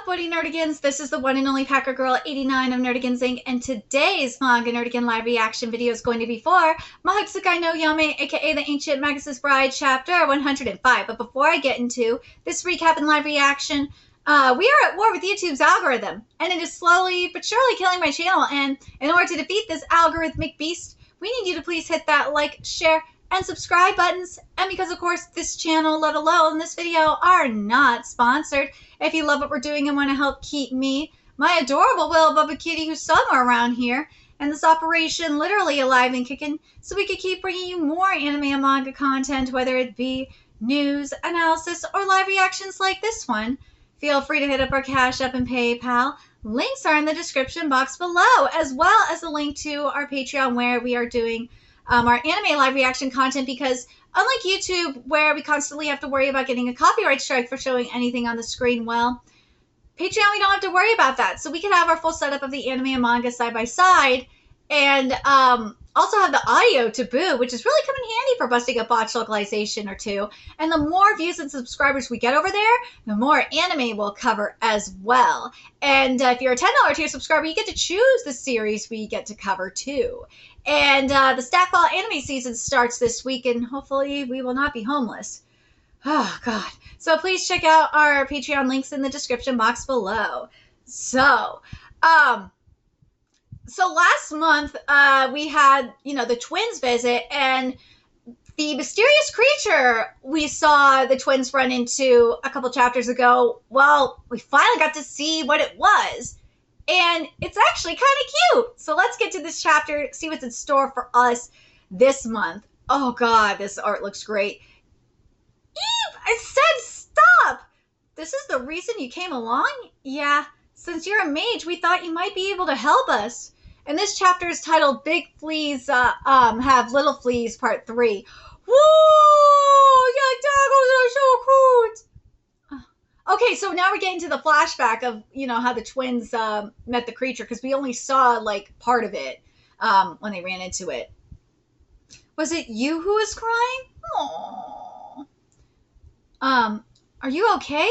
up, Woody Nerdigans? This is the one and only Packer Girl 89 of Nerdigans Inc. And today's Manga Nerdigan live reaction video is going to be for Magus no Yame, aka the Ancient Magus' Bride, chapter 105. But before I get into this recap and live reaction, we are at war with YouTube's algorithm, and it is slowly but surely killing my channel. And in order to defeat this algorithmic beast, we need you to please hit that like, share, and subscribe buttons. And because of course this channel, let alone this video, are not sponsored, if you love what we're doing and want to help keep me, my adorable little Bubba Kitty, who's somewhere around here, and this operation literally alive and kicking, so we could keep bringing you more anime and manga content, whether it be news, analysis, or live reactions like this one, feel free to hit up our Cash App and PayPal. Links are in the description box below, as well as a link to our Patreon, where we are doing our anime live reaction content, because unlike YouTube, where we constantly have to worry about getting a copyright strike for showing anything on the screen, well, Patreon, we don't have to worry about that. So we can have our full setup of the anime and manga side by side, and also have the audio to boot, which is really coming handy for busting a botch localization or two. And the more views and subscribers we get over there, the more anime we'll cover as well. And if you're a $10 tier subscriber, you get to choose the series we get to cover too. And the Stackball anime season starts this week, and hopefully we will not be homeless. Oh, God. So please check out our Patreon links in the description box below. So last month, we had, the twins visit, and the mysterious creature we saw the twins run into a couple chapters ago, well, we finally got to see what it was. And it's actually kind of cute. So let's get to this chapter, see what's in store for us this month. Oh, God, this art looks great. Eve, I said stop! This is the reason you came along? Yeah, since you're a mage, we thought you might be able to help us. And this chapter is titled Big Fleas Have Little Fleas, Part 3. Whoa! Your doggos are so cute! Okay, so now we're getting to the flashback of, how the twins met the creature, because we only saw, part of it when they ran into it. Was it you who was crying? Aww. Are you okay?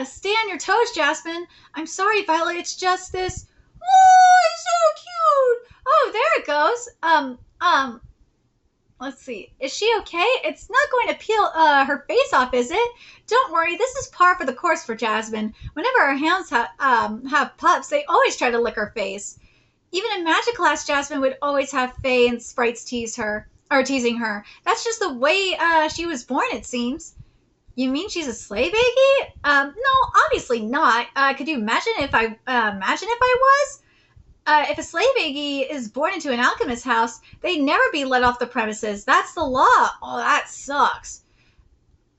Stay on your toes, Jasmine. I'm sorry, Violet, it's just this. Oh, it's so cute! Oh, there it goes. Let's see. Is she okay? It's not going to peel her face off, is it? Don't worry, this is par for the course for Jasmine. Whenever our hounds have pups, they always try to lick her face. Even in magic class, Jasmine would always have Fae and sprites teasing her. That's just the way she was born, it seems. You mean she's a slay baby? No, obviously not. Could you imagine if I was? If a slave baby is born into an alchemist's house, they'd never be let off the premises. That's the law. Oh, that sucks.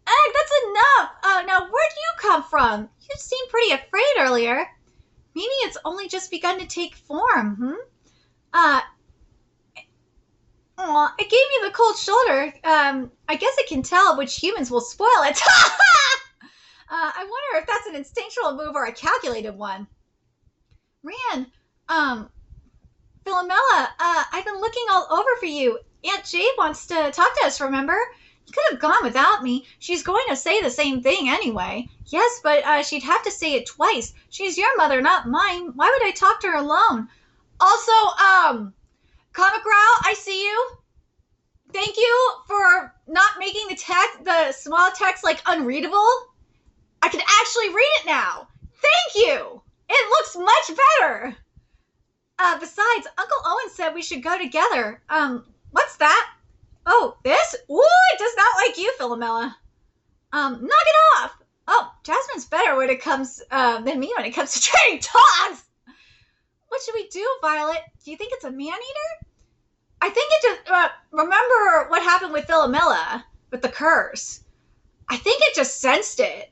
Egg, that's enough. Now, where do you come from? You seemed pretty afraid earlier. Maybe it's only just begun to take form, it gave me the cold shoulder. I guess it can tell which humans will spoil it. I wonder if that's an instinctual move or a calculated one. Ran. Philomela, I've been looking all over for you. Aunt Jade wants to talk to us, remember? You could have gone without me. She's going to say the same thing anyway. Yes, but she'd have to say it twice. She's your mother, not mine. Why would I talk to her alone? Also, Comic Growl, I see you. Thank you for not making the small text, unreadable. I can actually read it now. Thank you. It looks much better. Besides, Uncle Owen said we should go together. What's that? Oh, this? Ooh, it does not like you, Philomela. Knock it off. Oh, Jasmine's better when it comes, than me when it comes to training dogs. What should we do, Violet? Do you think it's a man-eater? I think it just, remember what happened with Philomela, with the curse. I think it just sensed it.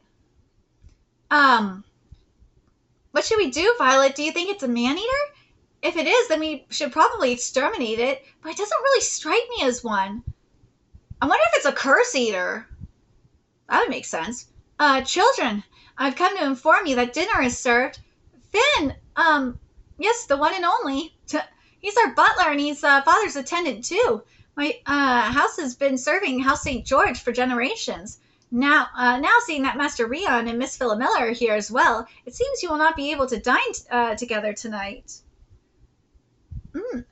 What should we do, Violet? Do you think it's a man-eater? If it is, then we should probably exterminate it, but it doesn't really strike me as one. I wonder if it's a curse eater. That would make sense. Children, I've come to inform you that dinner is served. Finn, yes, the one and only. He's our butler, and he's father's attendant, too. My house has been serving House St. George for generations. Now seeing that Master Rion and Miss Philomela are here as well, it seems you will not be able to dine together tonight.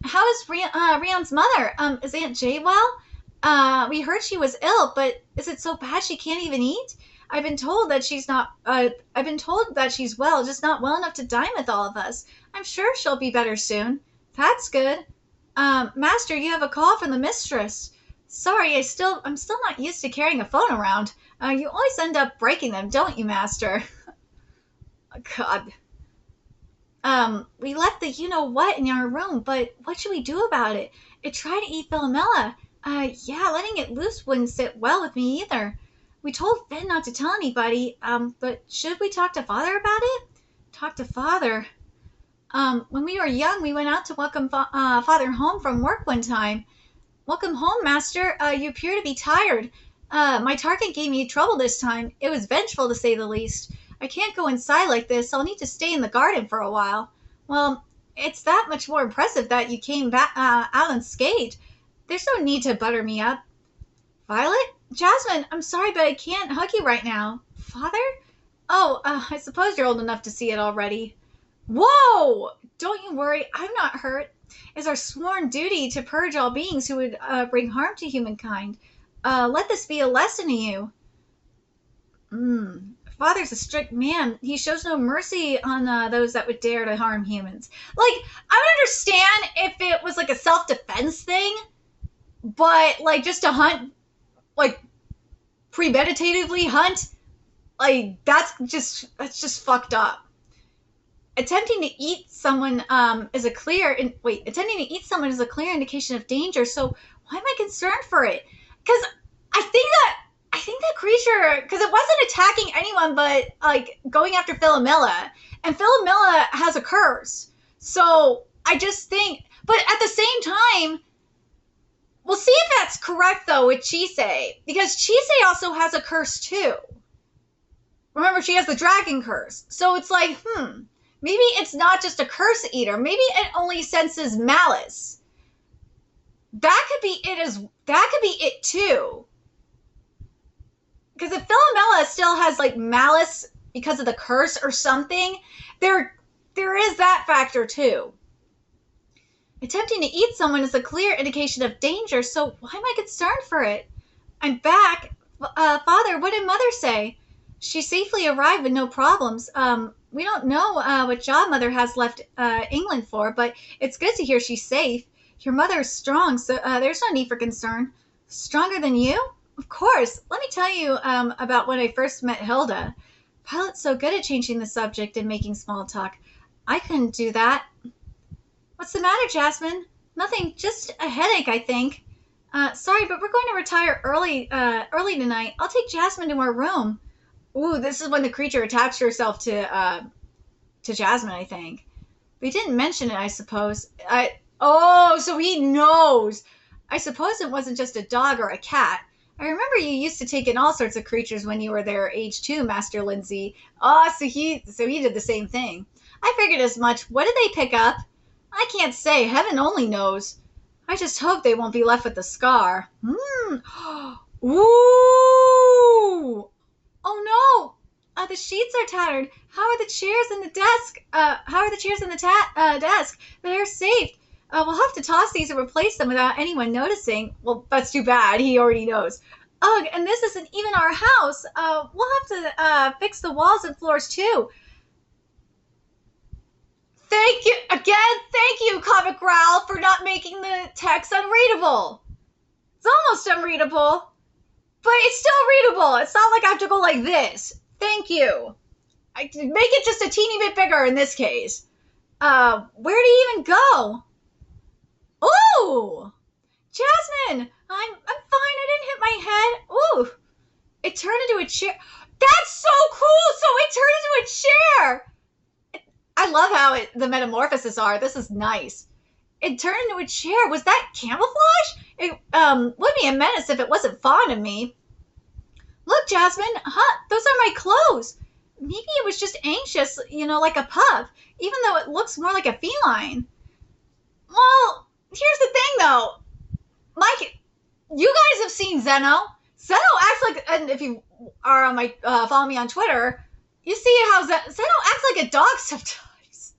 How is Rion's mother? Is Aunt Jay well? We heard she was ill, but is it so bad she can't even eat? I've been told that she's not. I've been told that she's well, just not well enough to dine with all of us. I'm sure she'll be better soon. That's good. Master, you have a call from the mistress. Sorry, I'm still not used to carrying a phone around. You always end up breaking them, don't you, Master? Oh, God. We left the you-know-what in our room, but what should we do about it? It tried to eat Philomela. Yeah, letting it loose wouldn't sit well with me either. We told Finn not to tell anybody, but should we talk to Father about it? Talk to Father? When we were young, we went out to welcome Father home from work one time. Welcome home, Master. You appear to be tired. My target gave me trouble this time. It was vengeful, to say the least. I can't go inside like this. I'll need to stay in the garden for a while. Well, it's that much more impressive that you came back out unscathed. There's no need to butter me up. Violet? Jasmine, I'm sorry, but I can't hug you right now. Father? Oh, I suppose you're old enough to see it already. Whoa! Don't you worry, I'm not hurt. It's our sworn duty to purge all beings who would bring harm to humankind. Let this be a lesson to you. Father's a strict man. He shows no mercy on those that would dare to harm humans. Like, I would understand if it was like a self-defense thing, but like just to hunt, like premeditatively hunt, like that's just fucked up. Attempting to eat someone is a clear indication of danger. So why am I concerned for it? Because I think that creature, because it wasn't attacking anyone but like going after Philomela, and Philomela has a curse. So I just think, but at the same time, we'll see if that's correct though with Chisei, because Chisei also has a curse too. Remember, she has the dragon curse. So it's like, maybe it's not just a curse eater. Maybe it only senses malice. That could be it too. Because if Philomela still has like malice because of the curse or something, there is that factor too. Attempting to eat someone is a clear indication of danger, so why am I concerned for it? I'm back. Father, what did Mother say? She safely arrived with no problems. We don't know what job Mother has left England for, but it's good to hear she's safe. Your mother is strong, so there's no need for concern. Stronger than you? Of course. Let me tell you about when I first met Hilda. Pilot's so good at changing the subject and making small talk. I couldn't do that. What's the matter, Jasmine? Nothing, just a headache, I think. Sorry, but we're going to retire early tonight. I'll take Jasmine to her room. Ooh, this is when the creature attached herself to Jasmine, I think. But he didn't mention it, I suppose. So he knows. I suppose it wasn't just a dog or a cat. I remember you used to take in all sorts of creatures when you were their age too, Master Lindsay. Oh, so he did the same thing. I figured as much. What did they pick up? I can't say. Heaven only knows. I just hope they won't be left with the scar. Ooh. Oh no. The sheets are tattered. How are the chairs in the desk? Desk? They're safe. We'll have to toss these and replace them without anyone noticing. Well, that's too bad. He already knows. Ugh, and this isn't even our house. We'll have to fix the walls and floors too. Thank you, Comic Growl, for not making the text unreadable. It's almost unreadable, but it's still readable. It's not like I have to go like this. Thank you. I make it just a teeny bit bigger in this case. Where do you even go? Ooh! Jasmine! I'm fine. I didn't hit my head. Ooh! It turned into a chair. That's so cool! So it turned into a chair! I love how the metamorphoses are. This is nice. It turned into a chair. Was that camouflage? It would be a menace if it wasn't fond of me. Look, Jasmine. Those are my clothes. Maybe it was just anxious, like a pup, even though it looks more like a feline. Well, here's the thing, though. Mike, you guys have seen Zeno. Seto acts like, and if you are on my follow me on Twitter, you see how Seto acts like a dog sometimes.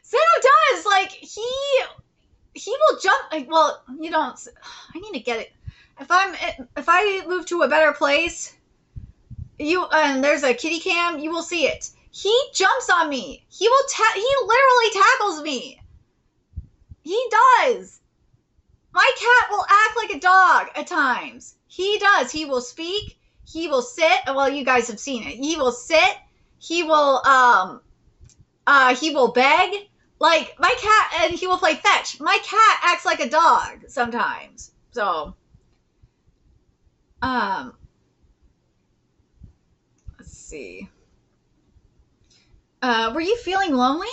Seto does, like he will jump. Like, well, you don't. I need to get it. If I move to a better place, and there's a kitty cam, you will see it. He jumps on me. He literally tackles me. He does. My cat will act like a dog at times. He does. He will speak. He will sit. Well, you guys have seen it. He will sit. He will beg. Like, my cat, and he will play fetch. My cat acts like a dog sometimes. So, let's see. Were you feeling lonely?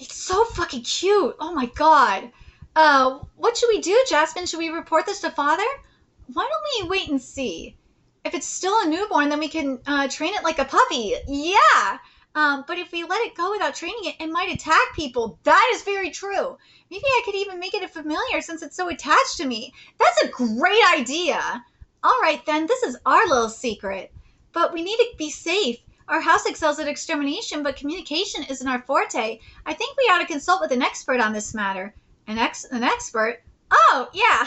It's so fucking cute. Oh my god. What should we do, Jasmine? Should we report this to father? Why don't we wait and see? If it's still a newborn, then we can train it like a puppy. Yeah. But if we let it go without training it, it might attack people. That is very true. Maybe I could even make it a familiar since it's so attached to me. That's a great idea. All right, then. This is our little secret. But we need to be safe. Our house excels at extermination, but communication isn't our forte. I think we ought to consult with an expert on this matter. An expert? Oh, yeah.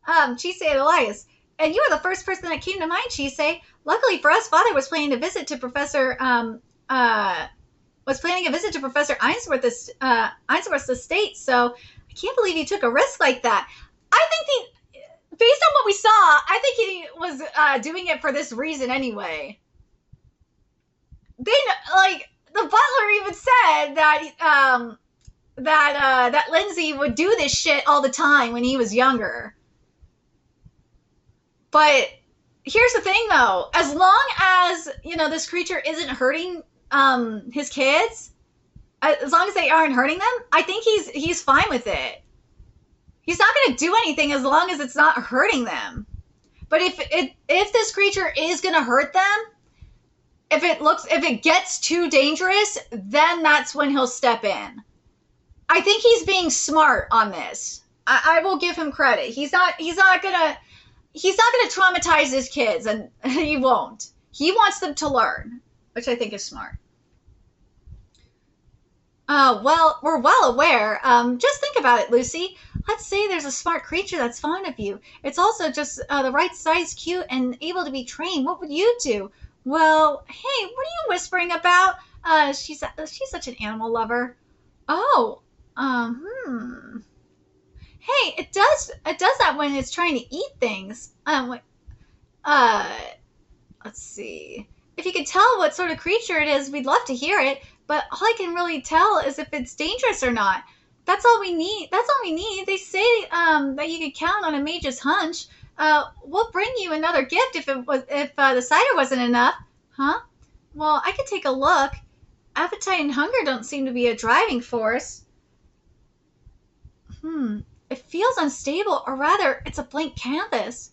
Chise and Elias. And you were the first person that came to mind, Chise. Luckily for us, Father was planning a visit to Professor Ainsworth's estate, so I can't believe he took a risk like that. I think based on what we saw, I think he was doing it for this reason anyway. The butler even said that Lindsay would do this shit all the time when he was younger. But here's the thing, though. As long as, this creature isn't hurting his kids, as long as they aren't hurting them, I think he's fine with it. He's not going to do anything as long as it's not hurting them. But if this creature is going to hurt them, if it gets too dangerous, then that's when he'll step in. I think he's being smart on this. I will give him credit. He's not gonna traumatize his kids, and he won't. He wants them to learn, which I think is smart. Well, we're well aware. Just think about it, Lucy. Let's say there's a smart creature that's fond of you. It's also just the right size, cute, and able to be trained. What would you do? Well, hey, what are you whispering about? She's such an animal lover. Oh, Hey, it does that when it's trying to eat things. Let's see. If you could tell what sort of creature it is, we'd love to hear it. But all I can really tell is if it's dangerous or not. That's all we need. They say that you could count on a mage's hunch. We'll bring you another gift if the cider wasn't enough. Huh? Well, I could take a look. Appetite and hunger don't seem to be a driving force. It feels unstable, or rather, it's a blank canvas.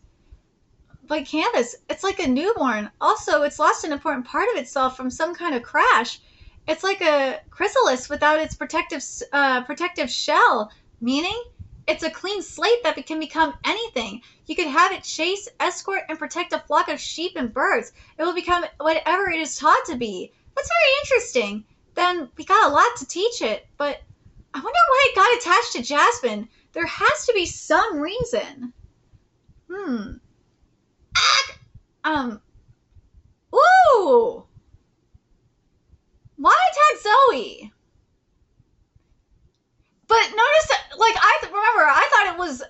Blank canvas. It's like a newborn. Also, it's lost an important part of itself from some kind of crash. It's like a chrysalis without its protective shell, meaning it's a clean slate that can become anything. You could have it chase, escort, and protect a flock of sheep and birds. It will become whatever it is taught to be. That's very interesting. Then we got a lot to teach it, but I wonder why it got attached to Jasmine. There has to be some reason. Ooh! Why attack Zoe? But notice that, I thought it was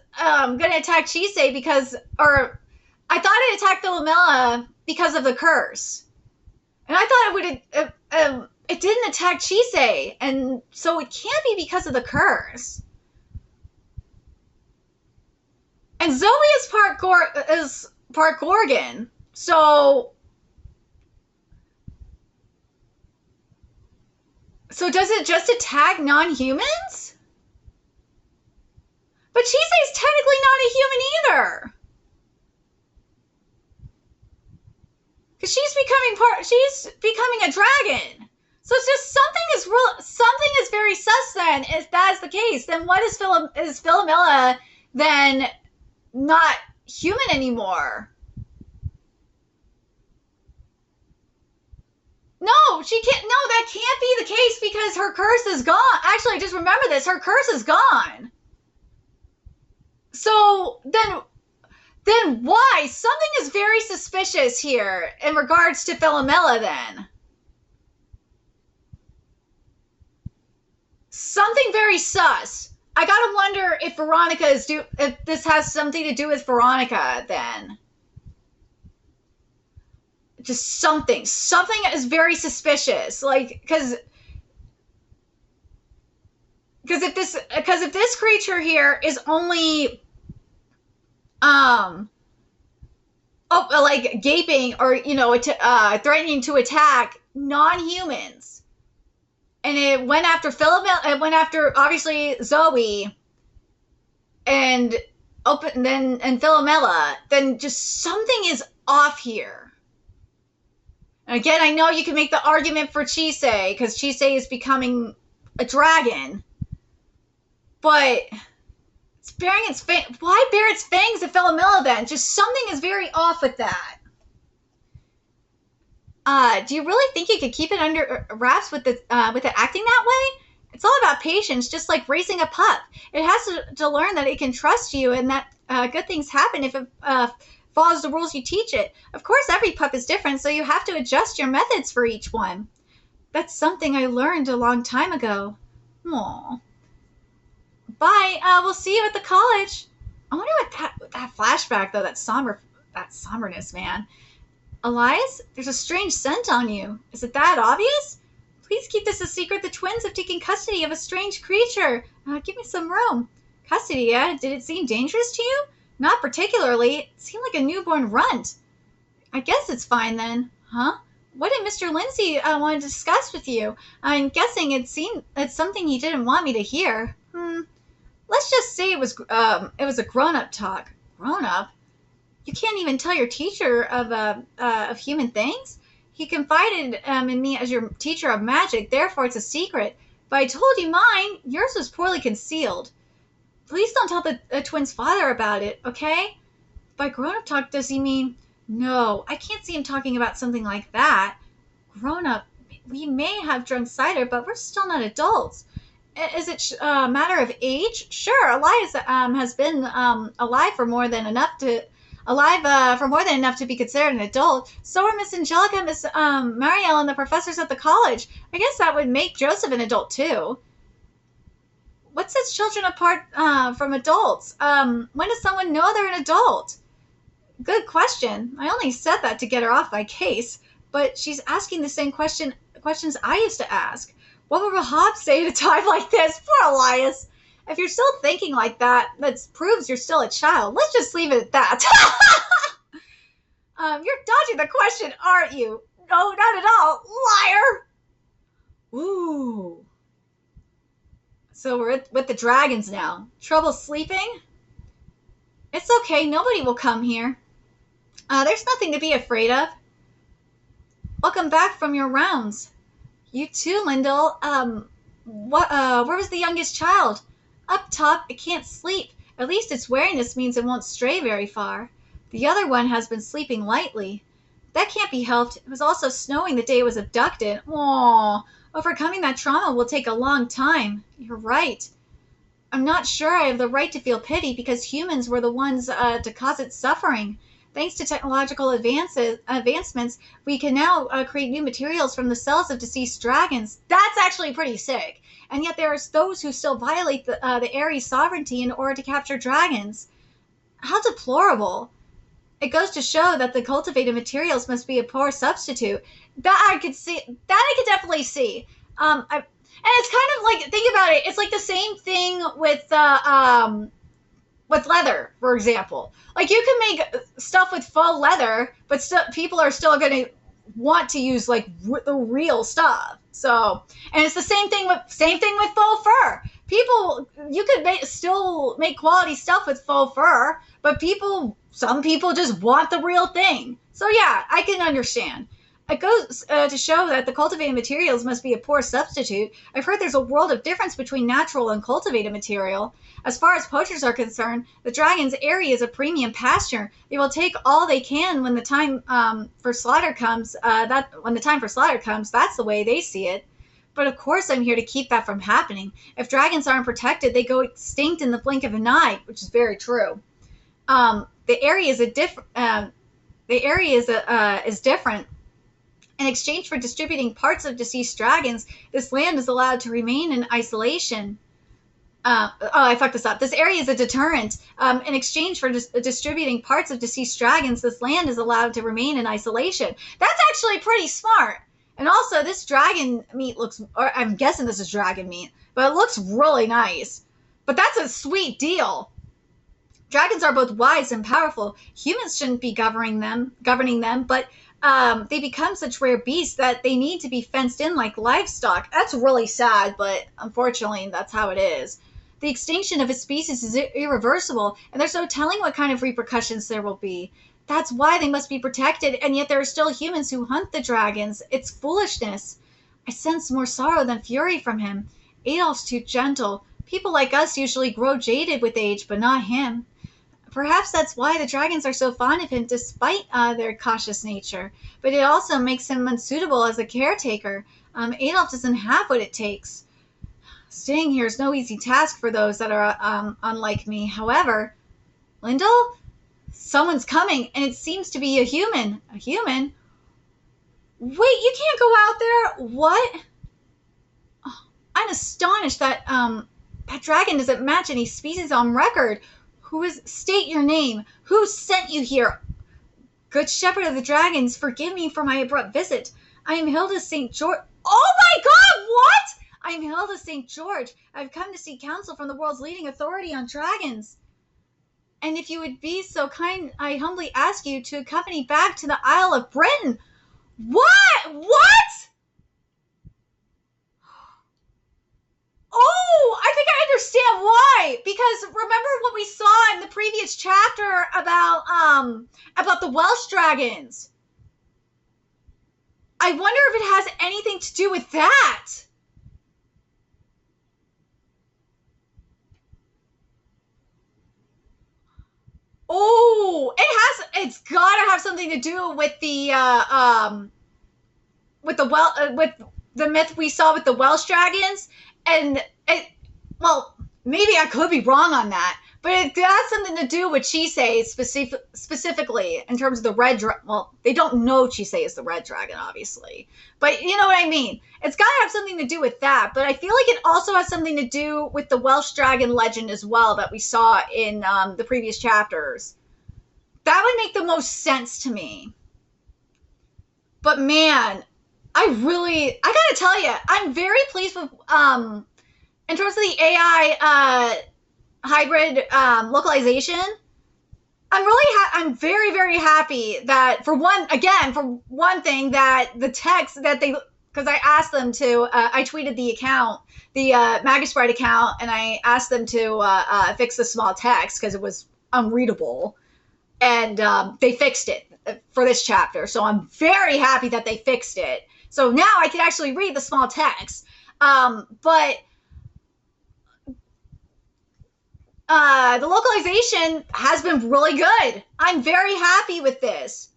going to attack Chise I thought it attacked Philomela because of the curse. And I thought it didn't attack Chise, and so it can't be because of the curse. And Zoe is part Gorgon, so does it just attack non-humans? But Chise's technically not a human either. Because she's becoming a dragon. So it's just something is very sus then, if that's the case. Then what is Philomela then not human anymore. No, she can't. No, that can't be the case because her curse is gone. Actually, I just remember this. Her curse is gone. So then why? Something is very suspicious here in regards to Philomela then. Something very sus. I gotta wonder if if this has something to do with Veronica then. Just something. Something is very suspicious. Like, because if this creature here is only like gaping or threatening to attack non-humans, and it went after Philomela, it went after obviously Zoe and Philomela, then just something is off here. And again, I know you can make the argument for Chisei because Chisei is becoming a dragon, but it's bearing its why bear its fangs to Philomela then? Just something is very off with that. Do you really think you could keep it under wraps with it acting that way? It's all about patience, just like raising a pup. It has to learn that it can trust you and that good things happen if it follows the rules you teach it. Of course, every pup is different, so you have to adjust your methods for each one. That's something I learned a long time ago. Aww. Bye. We'll see you at the college. I wonder what that flashback though, that somberness, man. Elias, there's a strange scent on you. Is it that obvious? Please keep this a secret. The twins have taken custody of a strange creature. Give me some room. Custody, yeah? Did it seem dangerous to you? Not particularly. It seemed like a newborn runt. I guess it's fine then. Huh? What did Mr. Lindsay want to discuss with you? I'm guessing it's something he didn't want me to hear. Let's just say it was a grown-up talk. Grown-up? You can't even tell your teacher of human things? He confided in me as your teacher of magic, therefore it's a secret. But I told you mine. Yours was poorly concealed. Please don't tell the twins' father about it, okay? By grown-up talk, does he mean... No, I can't see him talking about something like that. Grown-up, we may have drunk cider, but we're still not adults. Is it a matter of age? Sure, Elias has been alive for more than enough to be considered an adult. So are Miss Angelica, Miss Marielle, and the professors at the college. I guess that would make Joseph an adult too. What sets children apart from adults? When does someone know they're an adult? Good question. I only said that to get her off my case, but she's asking the same questions I used to ask. What would Rahab say at a time like this? Poor Elias. If you're still thinking like that, that proves you're still a child. Let's just leave it at that. You're dodging the question, aren't you? No, not at all. Liar. Ooh. So we're with the dragons now. Trouble sleeping? It's okay. Nobody will come here. There's nothing to be afraid of. Welcome back from your rounds. You too, Lyndall. Where was the youngest child? Up top, it can't sleep. At least its wariness means it won't stray very far. The other one has been sleeping lightly. That can't be helped. It was also snowing the day it was abducted. Aww. Overcoming that trauma will take a long time. You're right. I'm not sure I have the right to feel pity because humans were the ones to cause its suffering. Thanks to technological advancements, we can now create new materials from the cells of deceased dragons. That's actually pretty sick. And yet there are those who still violate the Ares sovereignty in order to capture dragons. How deplorable. It goes to show that the cultivated materials must be a poor substitute. That I could see. That I could definitely see. And it's kind of like, think about it. It's like the same thing with leather, for example. Like, you can make stuff with faux leather, but people are still going to want to use like the real stuff. So, and it's the same thing with faux fur. You could still make quality stuff with faux fur, but some people just want the real thing. So yeah, I can understand. It goes to show that the cultivated materials must be a poor substitute. I've heard there's a world of difference between natural and cultivated material. As far as poachers are concerned, the dragon's area is a premium pasture. They will take all they can when the time for slaughter comes. When the time for slaughter comes, that's the way they see it. But of course, I'm here to keep that from happening. If dragons aren't protected, they go extinct in the blink of an eye, which is very true. The area is is different. In exchange for distributing parts of deceased dragons, this land is allowed to remain in isolation. I fucked this up. This area is a deterrent. In exchange for distributing parts of deceased dragons, this land is allowed to remain in isolation. That's actually pretty smart. And also, this dragon meat looks, or I'm guessing this is dragon meat, but it looks really nice. But that's a sweet deal. Dragons are both wise and powerful. Humans shouldn't be governing them, but they become such rare beasts that they need to be fenced in like livestock. That's really sad, but unfortunately, that's how it is. The extinction of a species is irreversible, and there's no telling what kind of repercussions there will be. That's why they must be protected, and yet there are still humans who hunt the dragons. It's foolishness. I sense more sorrow than fury from him. Adolf's too gentle. People like us usually grow jaded with age, but not him. Perhaps that's why the dragons are so fond of him, despite their cautious nature. But it also makes him unsuitable as a caretaker. Adolf doesn't have what it takes. Staying here is no easy task for those that are unlike me. However, Lyndall? Someone's coming, and it seems to be a human. A human? Wait, you can't go out there? What? Oh, I'm astonished that that dragon doesn't match any species on record. State your name. Who sent you here? Good Shepherd of the Dragons, forgive me for my abrupt visit. I am Hilda St. George. Oh my god, what? I am Hilda St. George. I've come to seek counsel from the world's leading authority on dragons. And if you would be so kind, I humbly ask you to accompany back to the Isle of Britain. What? What? Oh, I think I understand why. Because remember what we saw in the previous chapter about the Welsh dragons. I wonder if it has anything to do with that. Oh, it's gotta have something to do with the with the myth we saw with the Welsh dragons. And well, maybe I could be wrong on that, but it has something to do with Chisei specifically in terms of the red dragon. Well, they don't know Chisei is the red dragon, obviously, but you know what I mean. It's got to have something to do with that, but I feel like it also has something to do with the Welsh dragon legend as well that we saw in the previous chapters. That would make the most sense to me. But man, I gotta tell you, I'm very pleased with, in terms of the AI hybrid localization. I'm very, very happy that for one thing, that the text that because I asked them to, I tweeted the account, the Magus account, and I asked them to fix the small text because it was unreadable, and they fixed it for this chapter. So I'm very happy that they fixed it. So now I can actually read the small text. But the localization has been really good. I'm very happy with this.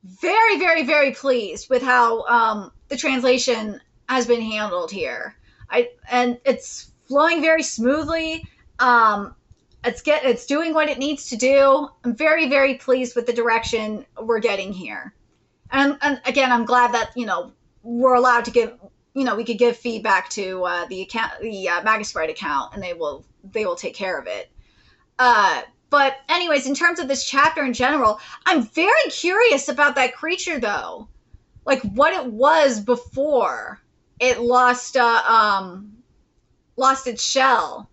Very, very, very pleased with how the translation has been handled here. And it's flowing very smoothly. It's doing what it needs to do. I'm very, very pleased with the direction we're getting here. And again, I'm glad that, we're allowed to give, we could give feedback to the account, the Magus account, and they will take care of it. But anyways, in terms of this chapter in general, I'm very curious about that creature, though, like what it was before it lost its shell.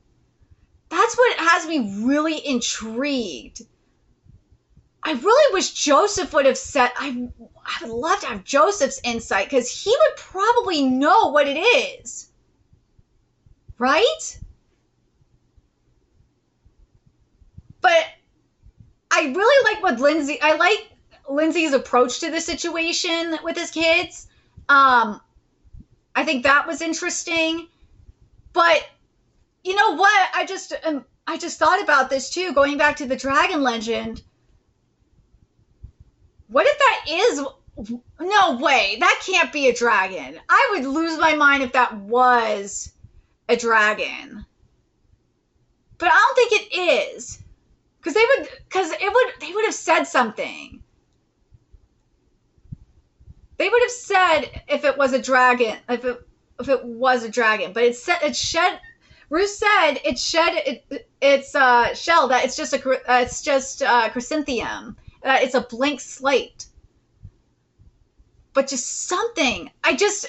That's what has me really intrigued. I really wish Joseph would have said, I would love to have Joseph's insight, because he would probably know what it is. Right? But I really like what Lindsay's approach to the situation with his kids. I think that was interesting. But you know what? I just thought about this too, going back to the dragon legend. What if that is, no way, that can't be a dragon. I would lose my mind if that was a dragon. But I don't think it is. They would have said something. They would have said if it was a dragon, if it was a dragon. But Ruth said it shed its shell, that it's just chrysanthemum. It's a blank slate. But just something. I just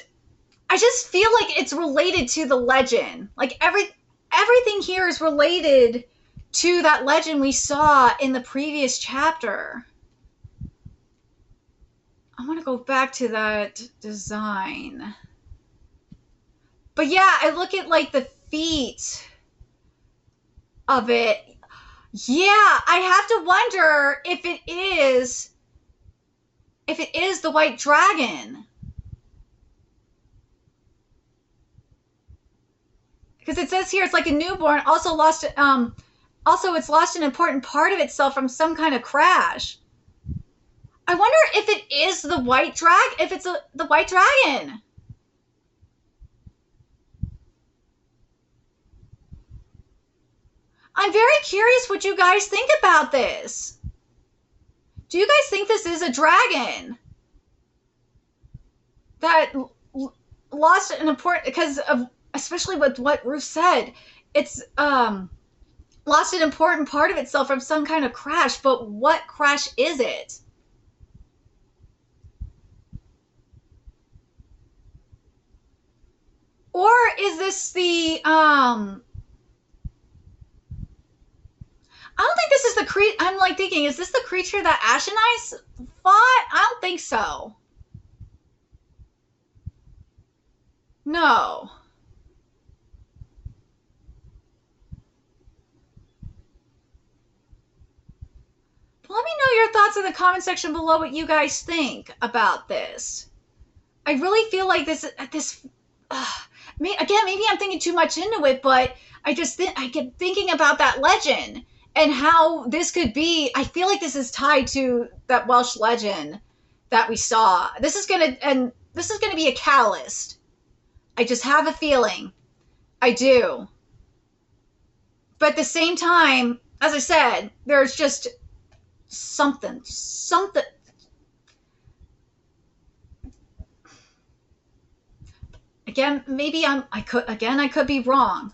feel like it's related to the legend. Like everything here is related to that legend we saw in the previous chapter. I want to go back to that design. But yeah, I look at like the feet of it. Yeah, I have to wonder if it is the white dragon. Because it says here it's like a newborn, also it's lost an important part of itself from some kind of crash. I wonder if it is the white dragon, if it's the white dragon. I'm very curious what you guys think about this. Do you guys think this is a dragon that lost an important, because of, especially with what Ruth said, it's lost an important part of itself from some kind of crash, but what crash is it? Or is this the I don't think this is the creature. I'm like thinking, is this the creature that Ash and I fought? I don't think so. No. But let me know your thoughts in the comment section below, what you guys think about this. I really feel like this again, maybe I'm thinking too much into it, but I kept thinking about that legend and how this could be. I feel like this is tied to that Welsh legend that we saw. This is gonna be a catalyst. I just have a feeling. I do. But at the same time, as I said, there's just something. Again, maybe I could be wrong.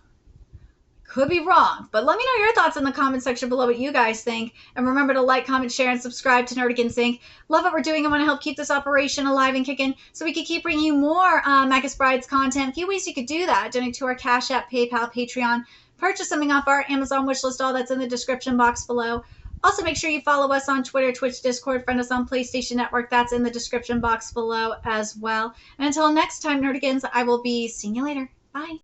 Could be wrong. But let me know your thoughts in the comment section below, what you guys think. And remember to like, comment, share, and subscribe to Nerdigans Inc. Love what we're doing. I want to help keep this operation alive and kicking so we can keep bringing you more Magus Brides content. A few ways you could do that. Donate to our Cash App, PayPal, Patreon. Purchase something off our Amazon wishlist. All that's in the description box below. Also, make sure you follow us on Twitter, Twitch, Discord, friend us on PlayStation Network. That's in the description box below as well. And until next time, Nerdigans, I will be seeing you later. Bye.